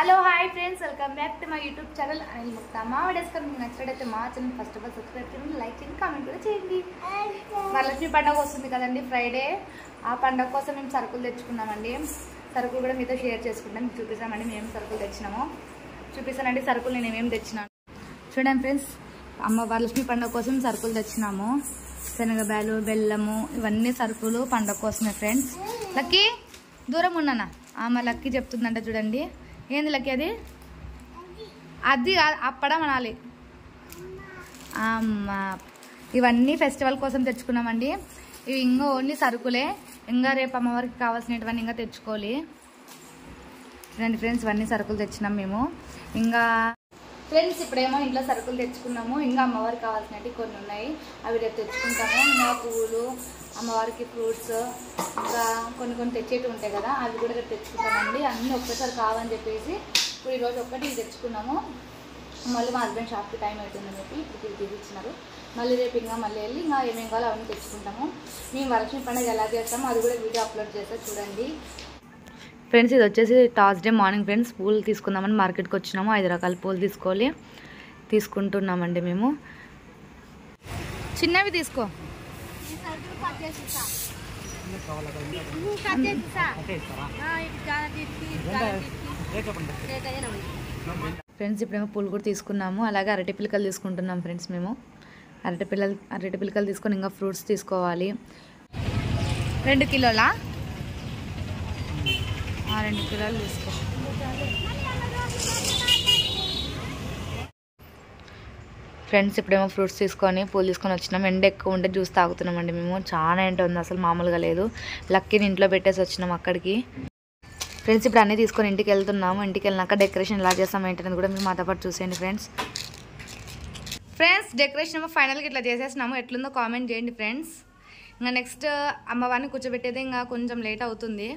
Hello hi friends, welcome back to my YouTube channel Anil Mukta. మా videos మీకు నచ్చినట్లయితే మా channel first of all subscribe చేయండి, లైక్ చేయండి, కామెంట్ కూడా చేయండి. వరలక్ష్మి పండుగ వస్తుంది కదండి, ఫ్రైడే. ఆ పండుగ కోసం మేము సరుకులు తెచ్చుకున్నామండి. సరుకులు కూడా మీతో షేర్ చేసుకుంటాం, మీకు చూపిస్తామండి మేము సరుకులు తెచ్చినాము. చూపిస్తానండి సరుకులు నేను ఏమేమి తెచ్చినాను చూడండి ఫ్రెండ్స్. వరలక్ష్మి పండుగ కోసం సరుకులు తెచ్చినాము. శనగబాలు, బెల్లము, ఇవన్నీ సరుకులు పండుగ కోసమే ఫ్రెండ్స్. లక్కీ దూరం ఉన్నానా? మా లక్కీ చెప్తుందంట చూడండి. ఏంది లక్కీ? అది అది అప్పడం అనాలి. అమ్మా, ఇవన్నీ ఫెస్టివల్ కోసం తెచ్చుకున్నామండి. ఇవి ఇంకా ఓన్లీ సరుకులే, ఇంకా రేపు అమ్మవారికి కావాల్సినటువంటి ఇంకా తెచ్చుకోవాలి. చూడండి ఫ్రెండ్స్, ఇవన్నీ సరుకులు తెచ్చినాం మేము. ఇంకా ఫ్రెండ్స్ ఇప్పుడేమో ఇంట్లో సరుకులు తెచ్చుకున్నాము. ఇంకా అమ్మవారికి కావాల్సినవి కొన్ని ఉన్నాయి, అవి రేపు తెచ్చుకుంటాము. ఇంకా పువ్వులు, అమ్మవారికి ఫ్రూట్స్, ఇంకా కొన్ని తెచ్చేవి ఉంటాయి కదా, అవి కూడా రేపు తెచ్చుకుంటామండి. అన్నీ ఒక్కసారి కావాలని చెప్పేసి ఇప్పుడు ఈరోజు ఒక్కటి తెచ్చుకున్నాము. మళ్ళీ మా హస్బెండ్ షాప్కి టైం అవుతుందని చెప్పి ఇప్పుడు తీసిచ్చినారు. మళ్ళీ రేపు ఇంకా మళ్ళీ వెళ్ళి ఇంకా ఏమేమి కావాలో అవన్నీ తెచ్చుకుంటాము. మేము వరలక్ష్మి పండుగ ఎలా చేస్తామో అది కూడా వీడియో అప్లోడ్ చేస్తాం చూడండి ఫ్రెండ్స్. ఇది వచ్చేసి థర్స్డే మార్నింగ్ ఫ్రెండ్స్. పూలు తీసుకుందామని మార్కెట్కి వచ్చినాము. 5 రకాల పూలు తీసుకుంటున్నామండి మేము. చిన్నవి తీసుకో. ఫ్రెండ్స్ ఇప్పుడేమో పూలు కూడా తీసుకున్నాము. అలాగే అరటి పిల్లకలు తీసుకుంటున్నాం ఫ్రెండ్స్ మేము. అరటి పిల్లకలు తీసుకొని ఇంకా ఫ్రూట్స్ తీసుకోవాలి. 2 కిలోలా? 2 కిలోలు తీసుకో. ఫ్రెండ్స్ ఇప్పుడేమో ఫ్రూట్స్ తీసుకొని పూలు తీసుకొని వచ్చినాం. ఎండ ఎక్కువ ఉంటే జ్యూస్ తాగుతున్నామండి మేము. చాలా ఎండ ఉంది, అసలు మామూలుగా లేదు. లక్కీని ఇంట్లో పెట్టేసి వచ్చినాం అక్కడికి. ఫ్రెండ్స్ ఇప్పుడు అన్నీ తీసుకొని ఇంటికి వెళ్తున్నాము. ఇంటికి వెళ్ళినాక డెకరేషన్ ఎలా చేస్తాం ఏంటనేది కూడా మీరు మాతో పాటు చూసేయండి ఫ్రెండ్స్. డెకరేషన్ ఏమో ఫైనల్గా ఇట్లా చేసేసినాము. ఎట్లుందో కామెంట్ చేయండి ఫ్రెండ్స్. ఇంకా నెక్స్ట్ అమ్మవారిని కూర్చోబెట్టేది ఇంకా కొంచెం లేట్ అవుతుంది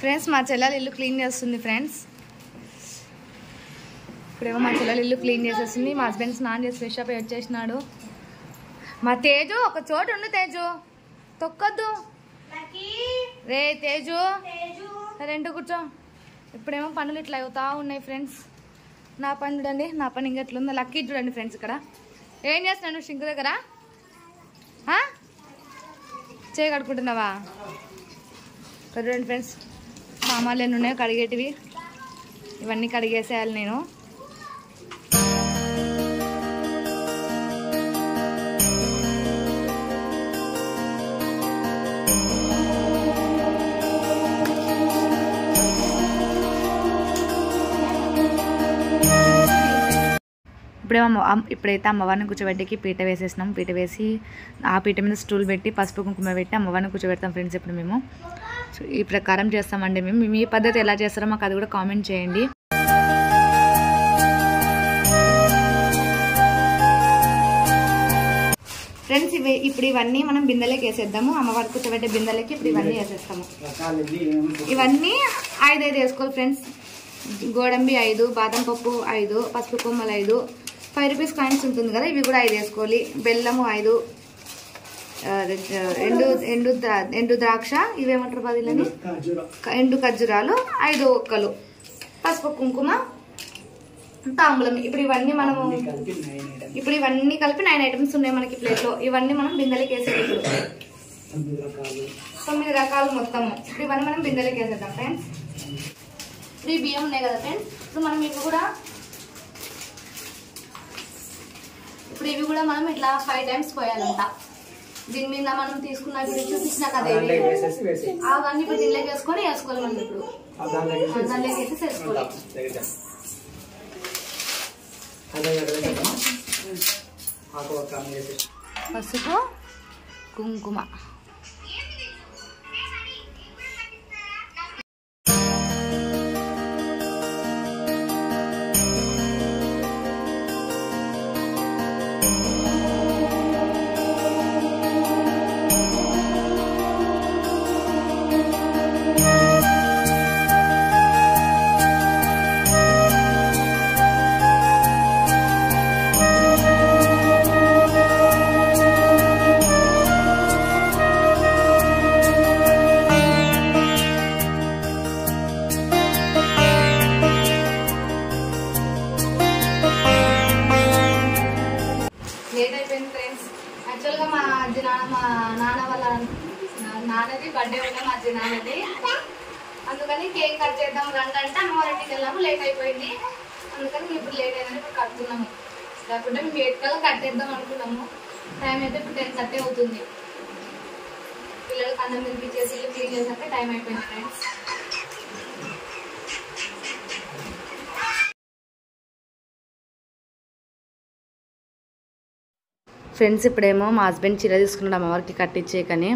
ఫ్రెండ్స్. మా చెల్లెలు ఇల్లు క్లీన్ చేస్తుంది ఫ్రెండ్స్. ఇప్పుడేమో మా చెల్లెలు ఇల్లు క్లీన్ చేసేస్తుంది. మా హస్బెండ్ స్నానం చేసి ఫ్రెష్ అప్ వచ్చేసినాడు. మా తేజు ఒక చోటు ఉండు, తేజు తొక్కొద్దు రే. తేజు రెంట్ కూర్చో. ఇప్పుడేమో పనులు ఇట్లా అవుతా ఉన్నాయి ఫ్రెండ్స్. నా పని చూడండి, నా పని ఇంకా ఎట్లుందో. లక్కీ చూడండి ఫ్రెండ్స్, ఇక్కడ ఏం చేస్తున్నాను షింక్ దగ్గర? చేయి కడుక్కుంటున్నావా? చూడండి ఫ్రెండ్స్, సామాన్లు ఎన్ని ఉన్నాయో కడిగేటివి. ఇవన్నీ కడిగేసేయాలి నేను. ఇప్పుడైతే అమ్మవారిని కూర్చోబెట్టేకి పీట వేసేసినాం. పీట వేసి ఆ పీట మీద స్టూల్ పెట్టి పసుపు కుంకుమ పెట్టి అమ్మవారిని కూర్చోబెడతాం ఫ్రెండ్స్. ఇప్పుడు మేము ఈ ప్రకారం చేస్తామండి. మేము మీ పద్ధతి ఎలా చేస్తారో మాకు అది కూడా కామెంట్ చేయండి. ఫ్రెండ్స్ ఇప్పుడు ఇవన్నీ మనం బిందెలోకి వేసేద్దాము. అమ్మవారికి కూర్చోబెట్టే బిందెలకి ఇప్పుడు ఇవన్నీ వేసేస్తాము. ఇవన్నీ 5 వేసుకోవాలి ఫ్రెండ్స్. గోడంబి 5, బాదం పప్పు 5, పసుపు కొమ్మలు 5, 5 రూపీస్ కాయిన్స్ ఉంటుంది కదా, ఇవి కూడా 5 వేసుకోవాలి. బెల్లము 5, ఎండు ద్రాక్ష, ఇవేమంటారు బదిలని, ఎండు ఖర్జూరాలు 5 ఒక్కలు, పసుపు కుంకుమ, తాంబూలం. ఇప్పుడు ఇవన్నీ కలిపి 9 ఐటమ్స్ ఉన్నాయి మనకి ప్లేట్లో. ఇవన్నీ మనం బిందెలకి వేసేది. 9 రకాలు మొత్తము. ఇప్పుడు ఇవన్నీ మనం బిందెలకి వేసేద్దాం ఫ్రెండ్స్. 3 బియ్యం ఉన్నాయి కదా ఫ్రెండ్స్. ఇప్పుడు మనం ఇవి కూడా మనం ఇట్లా 5 టైమ్స్ పోయాలంట. దీని మీద మనం తీసుకున్న చూపించిన కదా, అవన్నీ ఇప్పుడు దీనిలోకి వేసుకొని వేసుకోవాలి. మనం ఇప్పుడు దానిలోకి వేసి వేసుకోవాలి. పసుపు కుంకుమ. యాక్చువల్గా మా నాన్న వాళ్ళ నాన్నది బర్త్డే ఉండే మా నాన్నది, అందుకని కేక్ కట్ చేద్దాం రండి అంటే అమ్మవారి ఇంటికి వెళ్ళాము. లేట్ అయిపోయింది, అందుకని ఇప్పుడు లేట్ అయిందని ఇప్పుడు కడుతున్నాము. లేకుంటే మేము 8 కల్లా కట్టేద్దాం అనుకున్నాము. టైం అయితే ఇప్పుడు 10:30 అవుతుంది. పిల్లలకి అన్నం తినిపించేసి ఇల్లు క్లీన్ చేసాక టైం అయిపోయింది ఫ్రెండ్స్. ఫ్రెండ్స్ ఇప్పుడేమో మా హస్బెండ్ చీర తీసుకున్నాడు అమ్మవారికి కట్టించే, కానీ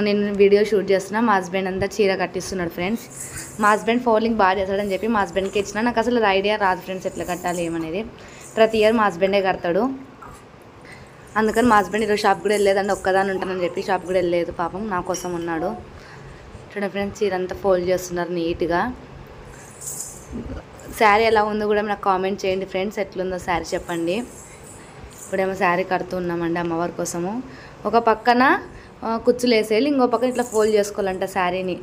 నేను వీడియో షూట్ చేస్తున్నా. మా హస్బెండ్ అంతా చీర కట్టిస్తున్నాడు ఫ్రెండ్స్. మా హస్బెండ్ ఫోల్డింగ్ బాగా చేస్తాడని చెప్పి మా హస్బెండ్కి ఇచ్చిన. నాకు అసలు ఐడియా రాదు ఫ్రెండ్స్ ఎట్లా కట్టాలి ఏమనేది. ప్రతి ఇయర్ మా హస్బెండే కడతాడు, అందుకని మా హస్బెండ్ ఈరోజు షాప్ కూడా వెళ్ళలేదండి, ఒక్కదాని ఉంటానని చెప్పి షాప్ కూడా వెళ్ళలేదు. పాపం నా కోసం ఉన్నాడు. చూడండి ఫ్రెండ్స్ చీర అంతా ఫోల్డ్ చేస్తున్నారు నీట్గా. శారీ ఎలా ఉందో కూడా నాకు కామెంట్ చేయండి ఫ్రెండ్స్, ఎట్లుందో శారీ చెప్పండి. ఇప్పుడేమో శారీ కడుతున్నామండి అమ్మవారి కోసము. ఒక పక్కన కుచ్చులు వేసేయాలి, ఇంకో పక్కన ఇట్లా ఫోల్డ్ చేసుకోవాలంట శారీని.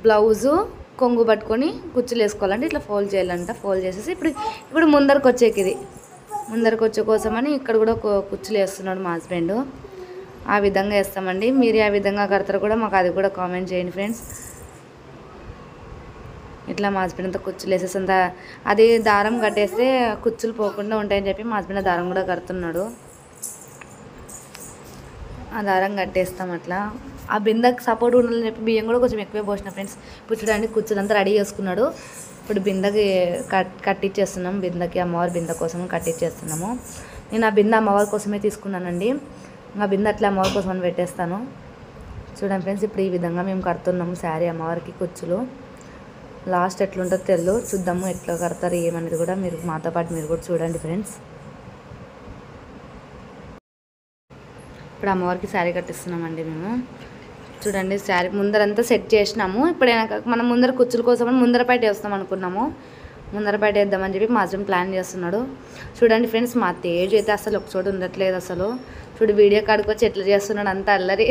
బ్లౌజు కొంగు పట్టుకొని కుచ్చులు వేసుకోవాలంటే ఇట్లా ఫోల్డ్ చేయాలంట. ఫోల్డ్ చేసేసి ఇప్పుడు ముందరకు వచ్చేకి, ఇది ముందరకు వచ్చే కోసమని ఇక్కడ కూడా కుచ్చులు వేస్తున్నాడు మా హస్బెండ్. ఆ విధంగా వేస్తామండి. మీరు ఆ విధంగా కడతారు కూడా మాకు అది కూడా కామెంట్ చేయండి ఫ్రెండ్స్. ఇట్లా మా హస్బెండ్ అంతా కుచ్చులు వేసేసి అది దారం కట్టేస్తే కుచ్చులు పోకుండా ఉంటాయని చెప్పి మా హస్బెండ్ దారం కూడా కడుతున్నాడు. ఆ దారం కట్టేస్తాం అట్లా. ఆ బిందెకి సపోర్ట్ ఉండాలని చెప్పి బియ్యం కూడా కొంచెం ఎక్కువే పోసిన ఫ్రెండ్స్. ఇప్పుడు చూడండి కుచ్చులు అంతా రెడీ చేసుకున్నాడు. ఇప్పుడు బిందెకి కట్టించేస్తున్నాం. బిందెకి అమ్మవారి బిందె కోసం కట్టించేస్తున్నాము. నేను ఆ బిందె అమ్మవారి కోసమే తీసుకున్నానండి. ఆ బిందె అట్లా అమ్మవారి కోసం అని పెట్టేస్తాను. చూడండి ఫ్రెండ్స్ ఇప్పుడు ఈ విధంగా మేము కడుతున్నాము శారీ అమ్మవారికి కుచ్చులు. లాస్ట్ ఎట్లుంటుందో తెలియదు, చూద్దాము ఎట్లా కడతారు ఏమనేది కూడా మీరు మాతో పాటు మీరు కూడా చూడండి ఫ్రెండ్స్. ఇప్పుడు అమ్మవారికి శారీ కట్టిస్తున్నామండి మేము. చూడండి శారీ ముందరంతా సెట్ చేసినాము. ఇప్పుడు మనం ముందర కుచ్చుల కోసం ముందర పైట వేస్తాం అనుకున్నాము. ముందర పైట వేద్దామని చెప్పి మా హస్బెండ్ ప్లాన్ చేస్తున్నాడు. చూడండి ఫ్రెండ్స్ మా తేజ్ అయితే అసలు ఒక చోట ఉండట్లేదు అసలు. చూడు వీడియో కాడికి వచ్చి ఎట్లా చేస్తున్నాడు, అంతా అల్లరి,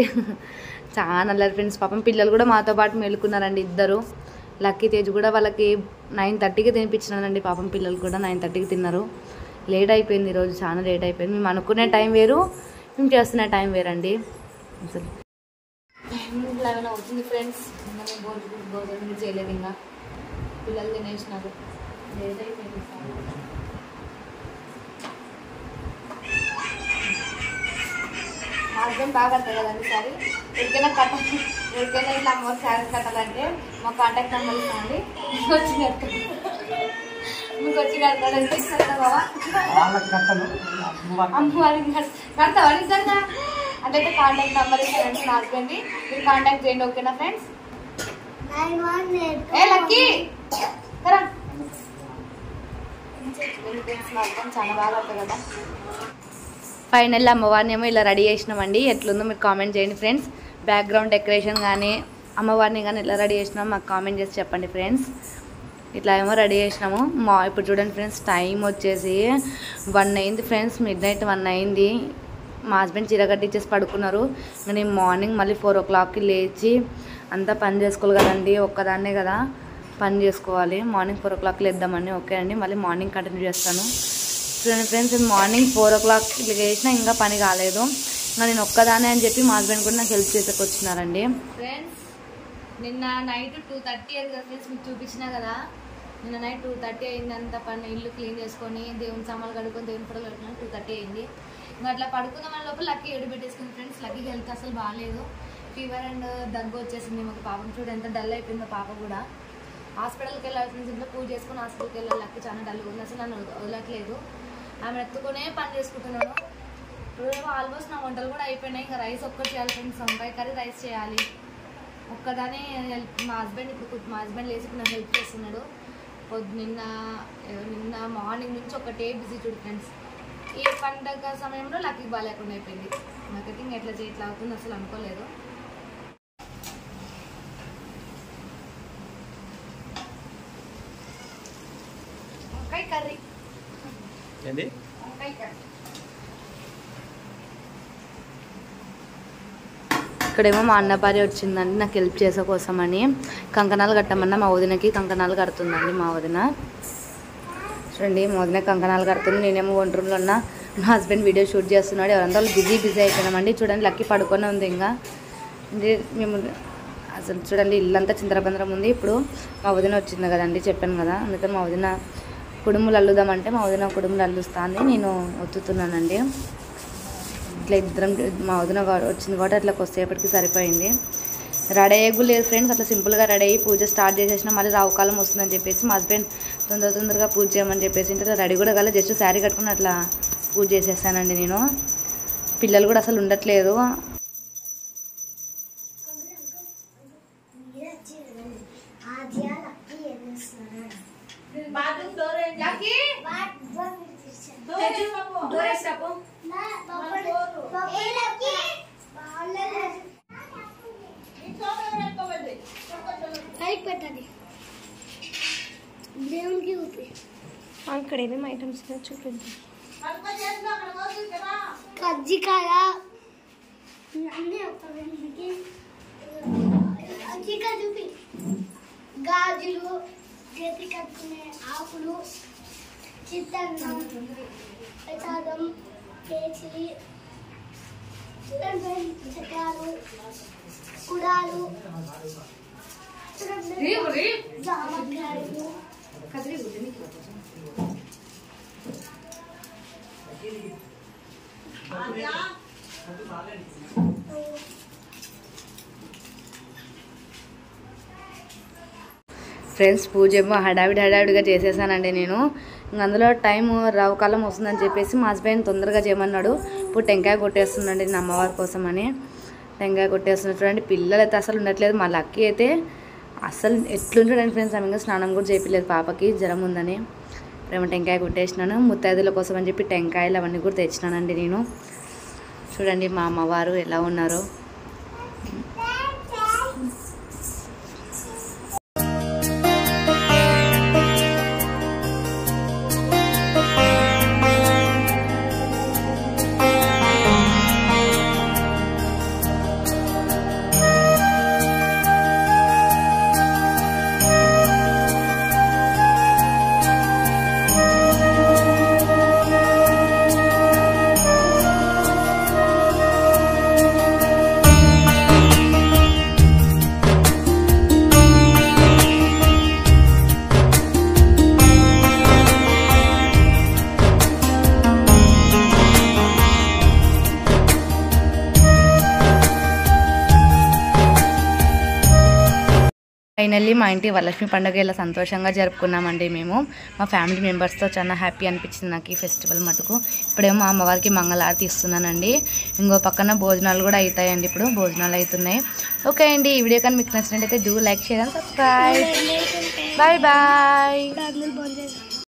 చాలా అల్లరి ఫ్రెండ్స్. పాపం పిల్లలు కూడా మాతో పాటు మేలుకున్నారండి ఇద్దరు. లక్కీ తేజ్ కూడా వాళ్ళకి 9:30కి తినిపించినానండి. పాపం పిల్లలు కూడా 9:30కి తిన్నారు. లేట్ అయిపోయింది ఈరోజు, చాలా లేట్ అయిపోయింది. మేము అనుకునే టైం వేరు, మేము చేస్తున్న టైం వేరండి. అసలు 11 అవుతుంది ఫ్రెండ్స్. ఇంకా మేము భోజనం చేయలేదు, ఇంకా పిల్లలు తినేసినారు. లేట్ అయిపోయింది. మా హస్బెండ్ బాగా కడతారు కదండి సారీ. ఎవరికైనా ఇట్లా అమ్మవారి శారీస్ కట్టాలంటే మా కాంటాక్ట్ నెంబర్ ఇస్తామండి. మీకు వచ్చి కడతాడంటే ఇస్తారు కదా బాబా. అమ్మవారికి కడతావా నిజంగా? అంటే కాంటాక్ట్ నెంబర్ ఇస్తారండి నా హస్బెండ్ని, మీరు కాంటాక్ట్ చేయండి. ఓకేనా ఫ్రెండ్స్? ఏ లక్కీ కదా చాలా బాగా కడతారు కదా. ఫైనల్ అమ్మవారిని ఏమో ఇలా రెడీ చేసినామండి. ఎట్లుందో మీరు కామెంట్ చేయండి ఫ్రెండ్స్. బ్యాక్గ్రౌండ్ డెకరేషన్ కానీ అమ్మవారిని కానీ ఎలా రెడీ చేసినామో మాకు కామెంట్ చేసి చెప్పండి ఫ్రెండ్స్. ఇట్లా ఏమో రెడీ చేసినాము. ఇప్పుడు చూడండి ఫ్రెండ్స్ టైం వచ్చేసి 1 అయింది ఫ్రెండ్స్. మిడ్నైట్ 1 అయింది. మా హస్బెండ్ చీర కట్టించేసి పడుకున్నారు. నేను మార్నింగ్ మళ్ళీ 4 o'clockకి లేచి అంతా పని చేసుకోవాలి కదండి, ఒక్కదాన్నే కదా పని చేసుకోవాలి. Morning 4 o'clock లేద్దామని. ఓకే అండి, మళ్ళీ మార్నింగ్ కంటిన్యూ చేస్తాను. చూడండి ఫ్రెండ్స్ మార్నింగ్ 4 o'clock చేసినా ఇంకా పని కాలేదు. ఇంకా నేను ఒక్కదానే అని చెప్పి మా హస్బెండ్ కూడా నాకు హెల్ప్ చేసేకి వచ్చినారండి. ఫ్రెండ్స్ నిన్న నైట్ 2:30 అయింది కదా ఫ్రెండ్స్, మీకు చూపించినా కదా. నిన్న నైట్ 2:30 అయింది. అంతా పని ఇల్లు క్లీన్ చేసుకొని దేవుని సామాన్లు కడుక్కొని దేవుని ఫోటోలు కడుక్కున్నాను. 2:30 అయింది. ఇంకా అట్లా పడుకుందామని లోపల లక్కీ ఏడు పెట్టేసుకుంది ఫ్రెండ్స్. లక్కీ హెల్త్ అసలు బాగాలేదు, ఫీవర్ అండ్ దగ్గు వచ్చేసింది. మాకు పాపం చూడు ఎంత డల్ అయిపోయిందో. పాప కూడా హాస్పిటల్కి వెళ్ళాలి ఫ్రెండ్స్. ఇంట్లో పూజ చేసుకుని హాస్పిటల్కి వెళ్ళాలి. లక్కీ చాలా డల్ ఉంది, అసలు నన్ను వదలట్లేదు. ఆమె ఎత్తుకునే పని చేసుకుంటున్నాను. ఇప్పుడు ఆల్మోస్ట్ నా వంటలు కూడా అయిపోయినాయి. ఇంకా రైస్ ఒక్కటి చేయాలి ఫ్రెండ్స్. వంకాయ కర్రీ రైస్ చేయాలి. ఒక్కదానే హెల్ప్ మా హస్బెండ్ లేచి నాకు హెల్ప్ చేస్తున్నాడు. నిన్న మార్నింగ్ నుంచి ఒకటే బిజీ చూడు ఫ్రెండ్స్. ఈ పండగ సమయంలో లక్కీ బాగాలేకుండా అయిపోయింది. నాకైతే ఇంకా ఎట్లా ఇట్లా అవుతుంది అసలు అనుకోలేదు. వంకాయ కర్రీ ఇక్కడేమో మా అన్న భార్య వచ్చిందండి నాకు హెల్ప్ చేసే కోసమని. కంకణాలు కట్టమన్నా మా వదినకి కంకణాలు కడుతుందండి మా వదిన. చూడండి మా వదిన కంకణాలు కడుతుంది. నేనేమో వంట రూమ్లో ఉన్న మా హస్బెండ్ వీడియో షూట్ చేస్తున్నాడు. ఎవరంతా బిజీ అయిపోయినామండి. చూడండి లక్కీ పడుకొని ఉంది. ఇంకా మేము అసలు చూడండి ఇల్లంతా చింతరబందరం ఉంది. ఇప్పుడు మా వదిన వచ్చింది కదండి, చెప్పాను కదా, అందుకని మా వదిన కుడుములు అల్లుదామంటే మా వదిన కుడుములు అల్లుస్తుంది, నేను ఒత్తుతున్నానండి. ఇట్లా ఇద్దరం మా వదిన వచ్చింది కాబట్టి అట్లా కొద్దిసేపటికి సరిపోయింది. రెడీ అయ్యకు లేదు ఫ్రెండ్స్, అట్లా సింపుల్గా రెడీ అయ్యి పూజ స్టార్ట్ చేసేసిన. మళ్ళీ రావుకాలం వస్తుందని చెప్పేసి మా హస్బెండ్ తొందరగా పూజ చేయమని చెప్పేసి ఇంట్లో రెడీ కూడా కాలేదు, జస్ట్ శారీ కట్టుకుని అట్లా పూజ చేసేసానండి నేను. పిల్లలు కూడా అసలు ఉండట్లేదు. అక్కడ ఏమేమి ఐటమ్స్ చూపించు. కజ్జికాయ చూపి, గాజులు, చేతి కట్టుకునే ఆకులు, చిత్తన్నం, ప్రసాదం, కేసరి, చక్రాలు, కుడాలు, జామకాయలు, ఫ్రెండ్స్ పూజ ఏమో హడావిడిగా చేసేసానండి నేను. ఇంక అందులో టైం రావుకాలం వస్తుందని చెప్పేసి మా హస్బెండ్ తొందరగా చేయమన్నాడు. ఇప్పుడు టెంకాయ కొట్టేస్తుందండి నేను అమ్మవారి కోసం అని. టెంకాయ కొట్టేస్తున్నా. చూడండి పిల్లలు అయితే అసలు ఉండట్లేదు. మా లక్కీ అయితే అసలు ఎట్లుంటాడండి ఫ్రెండ్స్, ఆమె స్నానం కూడా చేయలేదు, పాపకి జ్వరం ఉందని. ఇప్పుడేమో టెంకాయ కొట్టేసినాను. ముత్తైదుల కోసం అని చెప్పి టెంకాయలు అవన్నీ కూడా తెచ్చినానండి నేను. చూడండి మా అమ్మవారు ఎలా ఉన్నారో. ఫైనల్లీ మా ఇంటి వరలక్ష్మి పండుగ ఇలా సంతోషంగా జరుపుకున్నామండి మేము. మా ఫ్యామిలీ మెంబర్స్తో చాలా హ్యాపీ అనిపించింది నాకు ఈ ఫెస్టివల్ మటుకు. ఇప్పుడేమో అమ్మవారికి మంగళారతి ఇస్తున్నానండి. ఇంకో పక్కన భోజనాలు కూడా అవుతాయండి, ఇప్పుడు భోజనాలు అవుతున్నాయి. ఓకే అండి, ఈ వీడియో కానీ మీకు నచ్చినట్టయితే do like, share and subscribe. Bye bye.